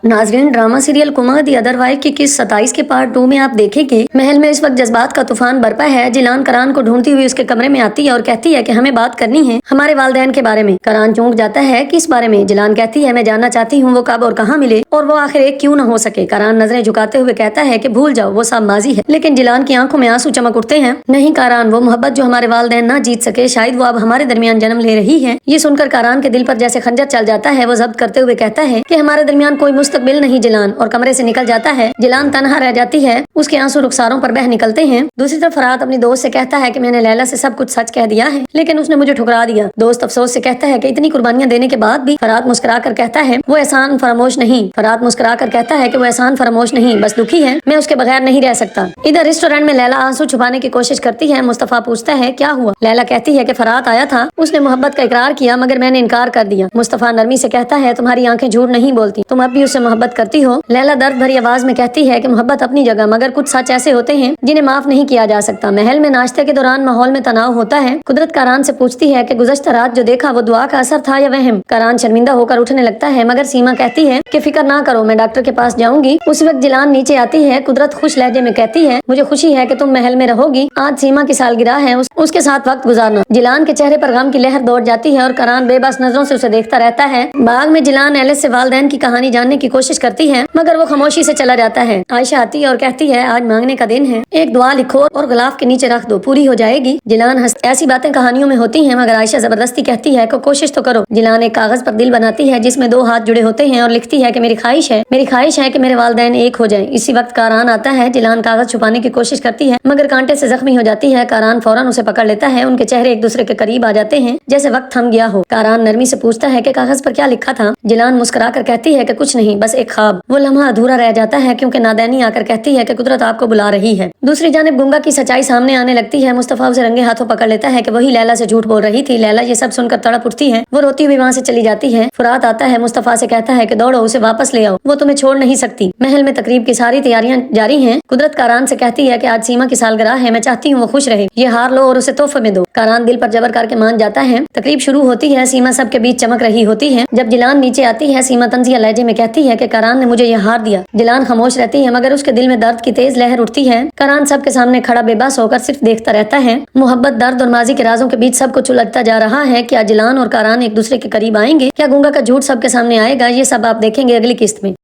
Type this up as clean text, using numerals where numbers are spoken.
नाजरीन, drama serial Kumar the other wife की किस 27 के पार्ट 2 में आप देखेंगे। महल में इस वक्त जज्बात का तूफान बरपा है। जिलान करान को ढूंढती हुई उसके कमरे में आती है और कहती है कि हमें बात करनी है हमारे वालिदैन के बारे में। करान चौंक जाता है, किस बारे में? जिलान कहती है, मैं जानना चाहती हूँ वो कब और कहाँ मिले और वो आखिर एक क्यों न हो सके। करान नजरें झुकाते हुए कहता है कि भूल जाओ, वो सब माजी है। लेकिन जिलान की आंखों में आंसू चमक उठते हैं। नहीं करान, वो मोहब्बत जो हमारे वालिदैन ना जीत सके, शायद वो अब हमारे दरमियान जन्म ले रही है। ये सुनकर करान के दिल पर जैसे खंजर चल जाता है। वो जब्त करते हुए कहता है कि हमारे दरमियान कोई मुस्तकबिल नहीं जिलान, और कमरे से निकल जाता है। जिलान तनहा रह जाती है, उसके आंसू रुखसारों पर बह निकलते हैं। दूसरी तरफ फरहाद अपनी दोस्त से कहता है कि मैंने लैला से सब कुछ सच कह दिया है, लेकिन उसने मुझे ठुकरा दिया। दोस्त अफसोस से कहता है कि इतनी कुर्बानियां देने के बाद भी। फरहाद मुस्कुरा कर कहता है वो एहसान फरामोश नहीं। फरहाद मुस्कुरा कर कहता है कि वो एहसान फरामोश नहीं, बस दुखी है, मैं उसके बगैर नहीं रह सकता। इधर रेस्टोरेंट में लैला आंसू छुपाने की कोशिश करती है। मुस्तफा पूछता है क्या हुआ। लैला कहती है कि फरहाद आया था, उसने मोहब्बत का इकरार किया मगर मैंने इनकार कर दिया। मुस्तफा नरमी से कहता है तुम्हारी आंखें झूठ नहीं बोलती, तुम अब भी उससे मोहब्बत करती हो। लैला दर्द भरी आवाज में कहती है कि मोहब्बत अपनी जगह, मगर कुछ सच ऐसे होते हैं जिन्हें माफ नहीं किया जा सकता। महल में नाश्ते के दौरान माहौल में तनाव होता है। कुदरत करान से पूछती है कि गुज़श्ता रात जो देखा वो दुआ का असर था या वहम। करान शर्मिंदा होकर उठने लगता है, मगर सीमा कहती है कि फिक्र ना करो, मैं डॉक्टर के पास जाऊंगी। उस वक्त जिलान नीचे आती है। कुदरत खुश लहजे में कहती है मुझे खुशी है कि तुम महल में रहोगी, आज सीमा की सालगिरह है, उसके साथ वक्त गुजारना। जिलान के चेहरे पर गम की लहर दौड़ जाती है और करान बेबस नजरों से उसे देखता रहता है। बाग में जिलान एलिस से वालिदैन की कहानी जानने की कोशिश करती है, मगर वो खामोशी से चला जाता है। आयशा आती है और कहती है आज मांगने का दिन है, एक दुआ लिखो और गिलाफ के नीचे रख दो, पूरी हो जाएगी। जिलान ऐसी बातें कहानियों में होती हैं, मगर आयशा जबरदस्ती कहती है कि कोशिश तो करो। जिलान एक कागज पर दिल बनाती है जिसमें 2 हाथ जुड़े होते हैं और लिखती है कि मेरी ख्वाहिश है कि मेरे वालिदैन एक हो जाएं। इसी वक्त कारान आता है। जिलान कागज छुपाने की कोशिश करती है, मगर कांटे से जख्मी हो जाती है। कारान फौरन उसे पकड़ लेता है। उनके चेहरे एक दूसरे के करीब आ जाते हैं जैसे वक्त थम गया हो। कारान नरमी से पूछता है कि कागज पर क्या लिखा था। जिलान मुस्कुरा कर कहती है कि कुछ नहीं, बस एक ख्वाब। वो लम्हा अधूरा रह जाता है क्योंकि नादानी आकर कहती है कि कुदरत आपको बुला रही है। दूसरी जानिब गुंगा की सच्चाई सामने आने लगती है। मुस्तफा उसे रंगे हाथों पकड़ लेता है कि वही लैला से झूठ बोल रही थी। लैला ये सब सुनकर तड़प उठती है। वो रोती हुई वहाँ से चली जाती है। फुरात आता है, मुस्तफा से कहता है कि दौड़ो, उसे वापस ले आओ, वो तुम्हें छोड़ नहीं सकती। महल में तकरीब की सारी तैयारियां जारी हैं। कुदरत कारान से कहती है कि आज सीमा की सालगिरह है, मैं चाहती हूँ वो खुश रहे, ये हार लो और उसे तोहफे में दो। कारान दिल पर जबर करके मान जाता है। तकरीब शुरू होती है। सीमा सबके बीच चमक रही होती है। जब जिलान नीचे आती है, सीमा तंजिया लहजे में कहती है कि कारान ने मुझे ये हार दिया। जिलान खामोश रहती है, मगर उसके दिल में दर्द की तेज लहर उठती है। कारान सबके सामने खड़ा बेबस होकर सिर्फ देखता रहता है। मोहब्बत, दर्द और माजी के राजों के बीच सब कुछ उलझता जा रहा है। क्या जिलान और कारान एक दूसरे के करीब आएंगे? क्या गुंगा का झूठ सबके सामने आएगा? ये सब आप देखेंगे अगली किस्त में।